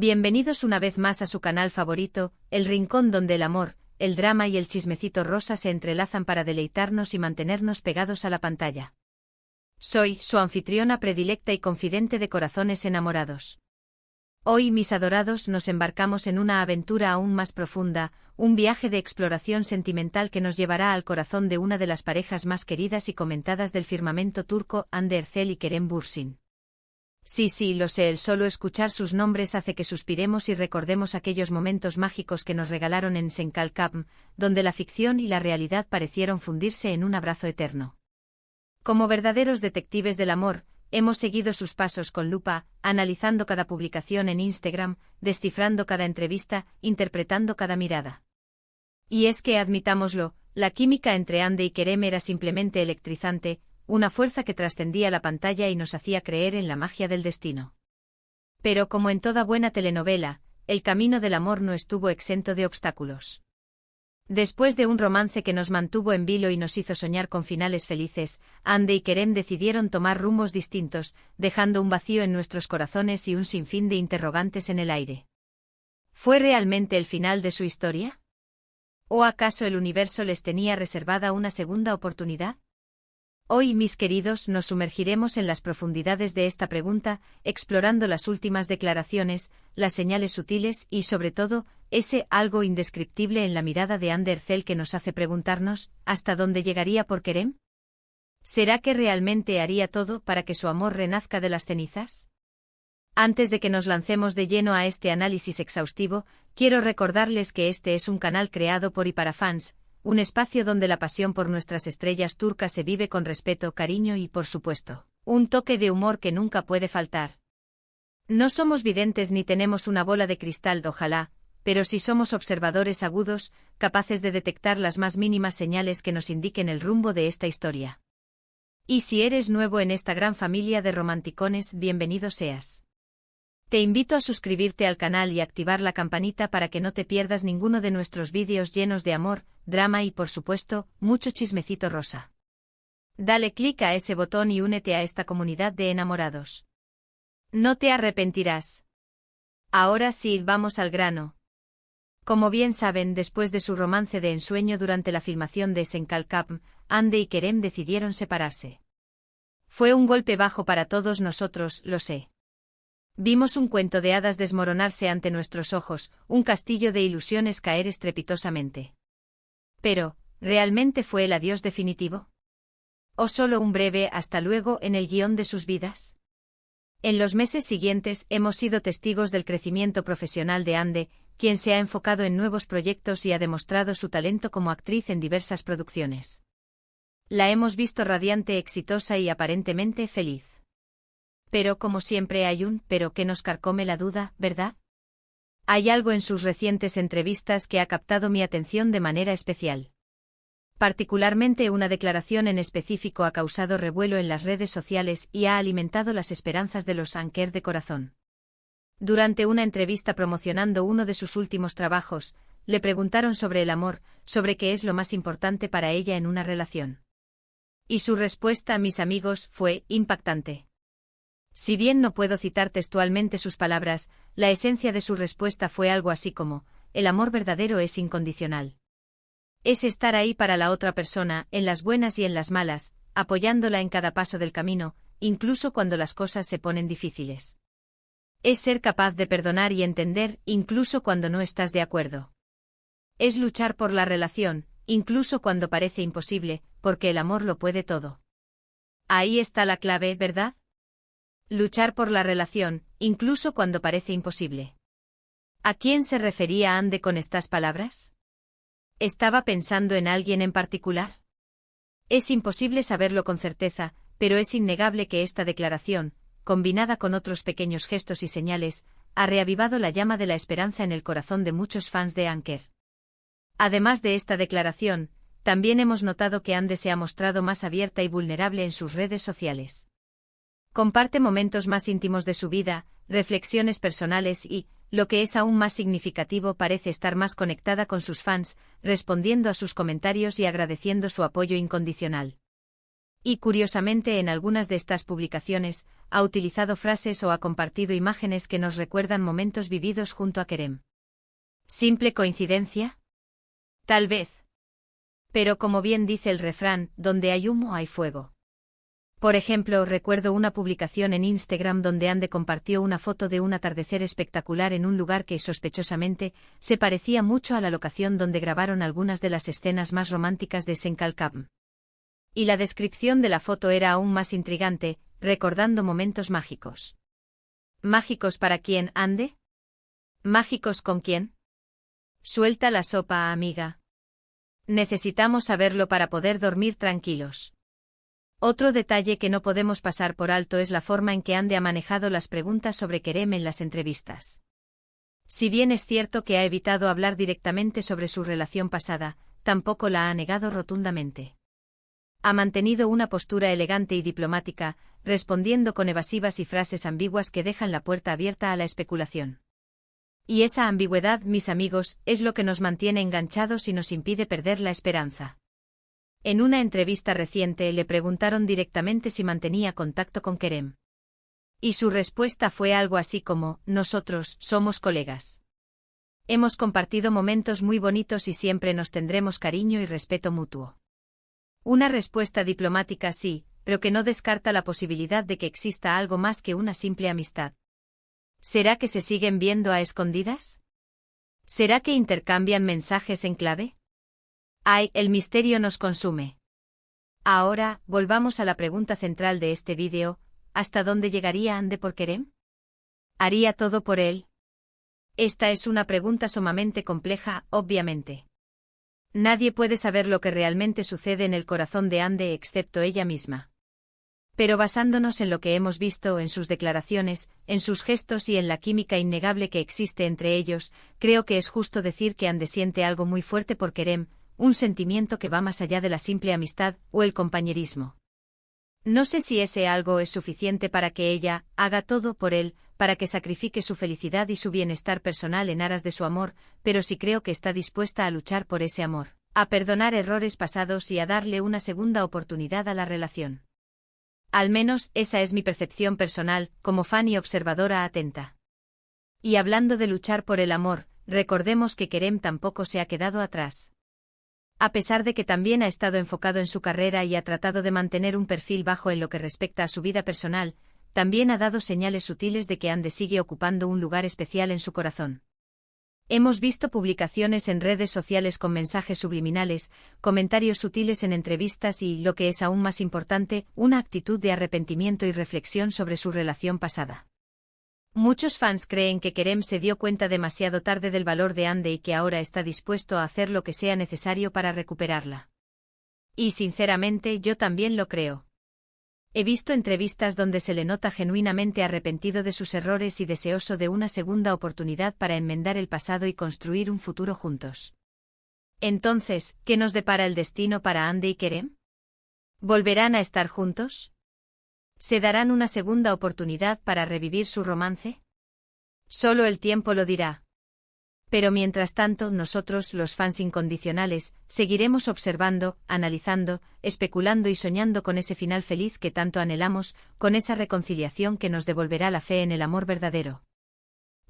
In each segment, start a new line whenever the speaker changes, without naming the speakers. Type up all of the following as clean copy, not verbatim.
Bienvenidos una vez más a su canal favorito, el rincón donde el amor, el drama y el chismecito rosa se entrelazan para deleitarnos y mantenernos pegados a la pantalla. Soy su anfitriona predilecta y confidente de corazones enamorados. Hoy, mis adorados, nos embarcamos en una aventura aún más profunda, un viaje de exploración sentimental que nos llevará al corazón de una de las parejas más queridas y comentadas del firmamento turco, Hande Erçel y Kerem Bürsin. Sí, lo sé, el solo escuchar sus nombres hace que suspiremos y recordemos aquellos momentos mágicos que nos regalaron en Senkalkapm, donde la ficción y la realidad parecieron fundirse en un abrazo eterno. Como verdaderos detectives del amor, hemos seguido sus pasos con lupa, analizando cada publicación en Instagram, descifrando cada entrevista, interpretando cada mirada. Y es que, admitámoslo, la química entre Hande y Kerem era simplemente electrizante, una fuerza que trascendía la pantalla y nos hacía creer en la magia del destino. Pero como en toda buena telenovela, el camino del amor no estuvo exento de obstáculos. Después de un romance que nos mantuvo en vilo y nos hizo soñar con finales felices, Hande y Kerem decidieron tomar rumbos distintos, dejando un vacío en nuestros corazones y un sinfín de interrogantes en el aire. ¿Fue realmente el final de su historia? ¿O acaso el universo les tenía reservada una segunda oportunidad? Hoy, mis queridos, nos sumergiremos en las profundidades de esta pregunta, explorando las últimas declaraciones, las señales sutiles y, sobre todo, ese algo indescriptible en la mirada de Hande Erçel que nos hace preguntarnos, ¿hasta dónde llegaría por Kerem? ¿Será que realmente haría todo para que su amor renazca de las cenizas? Antes de que nos lancemos de lleno a este análisis exhaustivo, quiero recordarles que este es un canal creado por y para fans, un espacio donde la pasión por nuestras estrellas turcas se vive con respeto, cariño y, por supuesto, un toque de humor que nunca puede faltar. No somos videntes ni tenemos una bola de cristal, ojalá, pero sí somos observadores agudos, capaces de detectar las más mínimas señales que nos indiquen el rumbo de esta historia. Y si eres nuevo en esta gran familia de romanticones, bienvenido seas. Te invito a suscribirte al canal y activar la campanita para que no te pierdas ninguno de nuestros vídeos llenos de amor, drama y, por supuesto, mucho chismecito rosa. Dale clic a ese botón y únete a esta comunidad de enamorados. No te arrepentirás. Ahora sí, vamos al grano. Como bien saben, después de su romance de ensueño durante la filmación de Senkalkapm, Hande y Kerem decidieron separarse. Fue un golpe bajo para todos nosotros, lo sé. Vimos un cuento de hadas desmoronarse ante nuestros ojos, un castillo de ilusiones caer estrepitosamente. Pero, ¿realmente fue el adiós definitivo? ¿O solo un breve hasta luego en el guión de sus vidas? En los meses siguientes hemos sido testigos del crecimiento profesional de Hande, quien se ha enfocado en nuevos proyectos y ha demostrado su talento como actriz en diversas producciones. La hemos visto radiante, exitosa y aparentemente feliz. Pero como siempre hay un pero que nos carcome la duda, ¿verdad? Hay algo en sus recientes entrevistas que ha captado mi atención de manera especial. Particularmente una declaración en específico ha causado revuelo en las redes sociales y ha alimentado las esperanzas de los anker de corazón. Durante una entrevista promocionando uno de sus últimos trabajos, le preguntaron sobre el amor, sobre qué es lo más importante para ella en una relación. Y su respuesta, mis amigos, fue impactante. Si bien no puedo citar textualmente sus palabras, la esencia de su respuesta fue algo así como, el amor verdadero es incondicional. Es estar ahí para la otra persona, en las buenas y en las malas, apoyándola en cada paso del camino, incluso cuando las cosas se ponen difíciles. Es ser capaz de perdonar y entender, incluso cuando no estás de acuerdo. Es luchar por la relación, incluso cuando parece imposible, porque el amor lo puede todo. Ahí está la clave, ¿verdad? Luchar por la relación, incluso cuando parece imposible. ¿A quién se refería Hande con estas palabras? ¿Estaba pensando en alguien en particular? Es imposible saberlo con certeza, pero es innegable que esta declaración, combinada con otros pequeños gestos y señales, ha reavivado la llama de la esperanza en el corazón de muchos fans de Anker. Además de esta declaración, también hemos notado que Hande se ha mostrado más abierta y vulnerable en sus redes sociales. Comparte momentos más íntimos de su vida, reflexiones personales y, lo que es aún más significativo, parece estar más conectada con sus fans, respondiendo a sus comentarios y agradeciendo su apoyo incondicional. Y curiosamente en algunas de estas publicaciones, ha utilizado frases o ha compartido imágenes que nos recuerdan momentos vividos junto a Kerem. ¿Simple coincidencia? Tal vez. Pero como bien dice el refrán, donde hay humo hay fuego. Por ejemplo, recuerdo una publicación en Instagram donde Ande compartió una foto de un atardecer espectacular en un lugar que sospechosamente se parecía mucho a la locación donde grabaron algunas de las escenas más románticas de Senkalkam. Y la descripción de la foto era aún más intrigante, recordando momentos mágicos. ¿Mágicos para quién, Ande? ¿Mágicos con quién? Suelta la sopa, amiga. Necesitamos saberlo para poder dormir tranquilos. Otro detalle que no podemos pasar por alto es la forma en que Ande ha manejado las preguntas sobre Kerem en las entrevistas. Si bien es cierto que ha evitado hablar directamente sobre su relación pasada, tampoco la ha negado rotundamente. Ha mantenido una postura elegante y diplomática, respondiendo con evasivas y frases ambiguas que dejan la puerta abierta a la especulación. Y esa ambigüedad, mis amigos, es lo que nos mantiene enganchados y nos impide perder la esperanza. En una entrevista reciente le preguntaron directamente si mantenía contacto con Kerem. Y su respuesta fue algo así como: nosotros somos colegas. Hemos compartido momentos muy bonitos y siempre nos tendremos cariño y respeto mutuo. Una respuesta diplomática sí, pero que no descarta la posibilidad de que exista algo más que una simple amistad. ¿Será que se siguen viendo a escondidas? ¿Será que intercambian mensajes en clave? ¡Ay, el misterio nos consume! Ahora, volvamos a la pregunta central de este vídeo: ¿hasta dónde llegaría Ande por Kerem? ¿Haría todo por él? Esta es una pregunta sumamente compleja, obviamente. Nadie puede saber lo que realmente sucede en el corazón de Ande excepto ella misma. Pero basándonos en lo que hemos visto, en sus declaraciones, en sus gestos y en la química innegable que existe entre ellos, creo que es justo decir que Ande siente algo muy fuerte por Kerem, un sentimiento que va más allá de la simple amistad o el compañerismo. No sé si ese algo es suficiente para que ella haga todo por él, para que sacrifique su felicidad y su bienestar personal en aras de su amor, pero sí creo que está dispuesta a luchar por ese amor, a perdonar errores pasados y a darle una segunda oportunidad a la relación. Al menos esa es mi percepción personal, como fan y observadora atenta. Y hablando de luchar por el amor, recordemos que Kerem tampoco se ha quedado atrás. A pesar de que también ha estado enfocado en su carrera y ha tratado de mantener un perfil bajo en lo que respecta a su vida personal, también ha dado señales sutiles de que Ande sigue ocupando un lugar especial en su corazón. Hemos visto publicaciones en redes sociales con mensajes subliminales, comentarios sutiles en entrevistas y, lo que es aún más importante, una actitud de arrepentimiento y reflexión sobre su relación pasada. Muchos fans creen que Kerem se dio cuenta demasiado tarde del valor de Ande y que ahora está dispuesto a hacer lo que sea necesario para recuperarla. Y sinceramente yo también lo creo. He visto entrevistas donde se le nota genuinamente arrepentido de sus errores y deseoso de una segunda oportunidad para enmendar el pasado y construir un futuro juntos. Entonces, ¿qué nos depara el destino para Ande y Kerem? ¿Volverán a estar juntos? ¿Se darán una segunda oportunidad para revivir su romance? Solo el tiempo lo dirá. Pero mientras tanto, nosotros, los fans incondicionales, seguiremos observando, analizando, especulando y soñando con ese final feliz que tanto anhelamos, con esa reconciliación que nos devolverá la fe en el amor verdadero.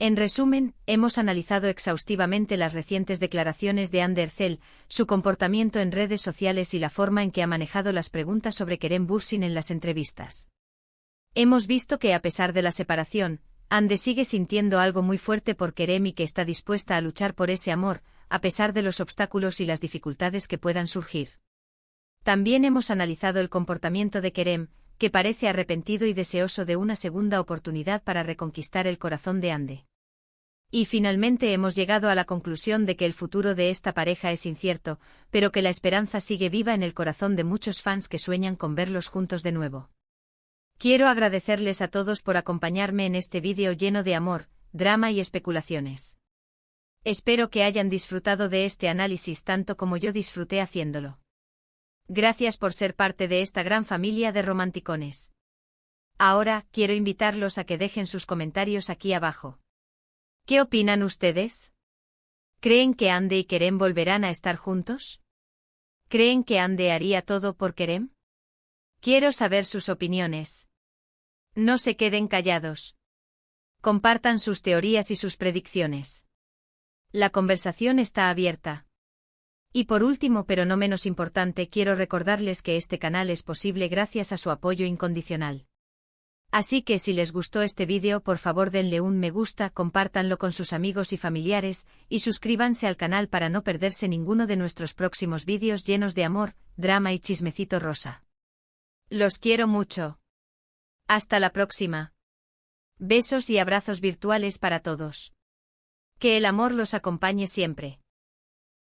En resumen, hemos analizado exhaustivamente las recientes declaraciones de Ande Erçel, su comportamiento en redes sociales y la forma en que ha manejado las preguntas sobre Kerem Bürsin en las entrevistas. Hemos visto que a pesar de la separación, Ande sigue sintiendo algo muy fuerte por Kerem y que está dispuesta a luchar por ese amor, a pesar de los obstáculos y las dificultades que puedan surgir. También hemos analizado el comportamiento de Kerem, que parece arrepentido y deseoso de una segunda oportunidad para reconquistar el corazón de Ande. Y finalmente hemos llegado a la conclusión de que el futuro de esta pareja es incierto, pero que la esperanza sigue viva en el corazón de muchos fans que sueñan con verlos juntos de nuevo. Quiero agradecerles a todos por acompañarme en este vídeo lleno de amor, drama y especulaciones. Espero que hayan disfrutado de este análisis tanto como yo disfruté haciéndolo. Gracias por ser parte de esta gran familia de romanticones. Ahora, quiero invitarlos a que dejen sus comentarios aquí abajo. ¿Qué opinan ustedes? ¿Creen que Ande y Kerem volverán a estar juntos? ¿Creen que Ande haría todo por Kerem? Quiero saber sus opiniones. No se queden callados. Compartan sus teorías y sus predicciones. La conversación está abierta. Y por último, pero no menos importante, quiero recordarles que este canal es posible gracias a su apoyo incondicional. Así que si les gustó este vídeo, por favor denle un me gusta, compártanlo con sus amigos y familiares, y suscríbanse al canal para no perderse ninguno de nuestros próximos vídeos llenos de amor, drama y chismecito rosa. Los quiero mucho. Hasta la próxima. Besos y abrazos virtuales para todos. Que el amor los acompañe siempre.